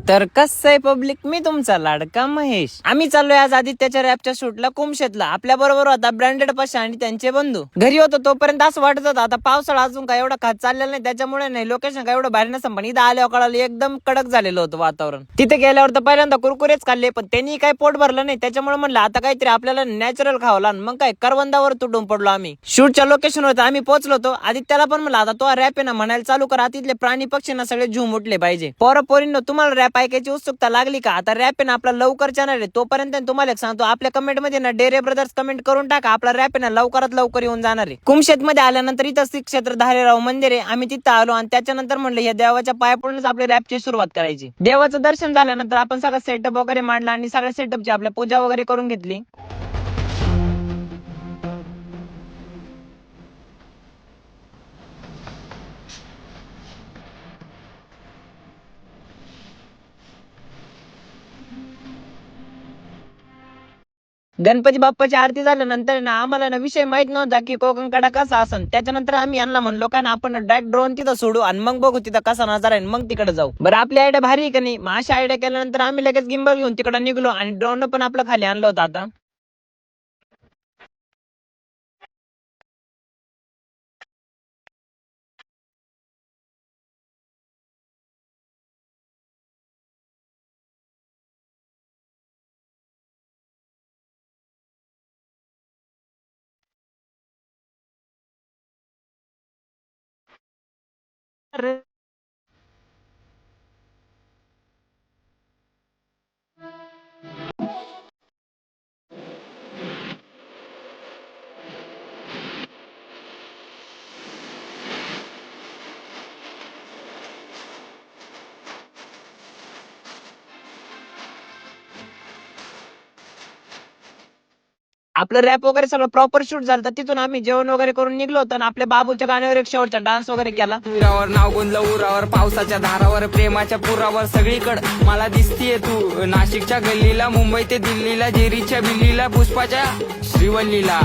तर कसं आहे पब्लिक, मी तुमचा लाडका महेश. आम्ही चाललोय आज आदित्याच्या रॅपच्या शूटला कुमशेतला. आपल्या बरोबर होता ब्रँडेड पशा आणि त्यांचे बंधू. घरी होतो तोपर्यंत असं वाटत होतं आता पावसाळा अजून काय एवढा खात चाललेला नाही, त्याच्यामुळे नाही लोकेशन काय एवढं बाहेर नसतं, पण इथं आल्यावर कळालं एकदम कडक झालेलं होतं वातावरण. तिथे गेल्यावर तर पहिल्यांदा कुरकुरेच खाल्ले, पण त्यांनी काय पोट भरलं नाही, त्याच्यामुळे म्हणलं आता काहीतरी आपल्याला नॅचरल खावं लागलं. मग काय करवंदावर तुटून पडलो आम्ही. शूटच्या लोकेशन होतं आम्ही पोहोचलो होतो. आदित्याला पण म्हणलं आता तो रॅप आहे ना म्हणायला चालू कर, तिथले प्राणी पक्षी ना सगळे झूम उठले पाहिजे. पोरींनो तुम्हाला रॅप ऐकायची उत्सुकता लागली का? आता रॅप आहे ना आपला लवकर चॅनल आहे, तोपर्यंत तुम्हाला एक सांगतो आपल्या कमेंट मध्ये ना डेरे ब्रदर्स कमेंट करून टाका. आपला रॅप आहे ना लवकरात लवकर येऊन जाणार आहे. कुमशेत मध्ये आल्यानंतर इथं श्री क्षेत्र धारेराव मंदिर आहे. आम्ही तिथं आलो आणि त्याच्यानंतर म्हणलं या देवाच्या पाया पडूनच आपल्या रॅपची सुरुवात करायची. देवाचं दर्शन झाल्यानंतर आपण सगळं सेटअप वगैरे मांडला आणि सगळ्या सेटअपची आपल्या पूजा वगैरे करून घेतली. गणपती बाप्पाची आरती झाल्यानंतर ना आम्हाला ना विषय माहित नव्हता की कोकण कडा कसा असन. त्याच्यानंतर आम्ही यांना म्हणलो का ना आपण डायरेक्ट ड्रोन तिथं सोडू आणि मग बघू तिथं कसा नजारा आहे, मग तिकडे जाऊ. बरं आपली आयडिया भारी आहे का नाही? मग अशा आयडिया केल्यानंतर आम्ही लगेच गिंबल घेऊन तिकडे निघलो आणि ड्रोन पण आपलं खाली आणलं होतं. आता आपलं रॅप वगैरे सगळं प्रॉपर शूट झालं. तर तिथून आम्ही जेवण वगैरे करून निघलो होतो आणि आपल्या बाबूच्या गाण्यावर एक शेवटचा डान्स वगैरे केला. उरावर नाव गोंदलं उरावर, पावसाच्या धारावर, प्रेमाच्या पुरावर, सगळीकडं मला दिसतीये तू. नाशिकच्या गल्लीला, मुंबई ते दिल्लीला, जेरीच्या बिल्लीला, पुष्पाच्या श्रीवल्लीला.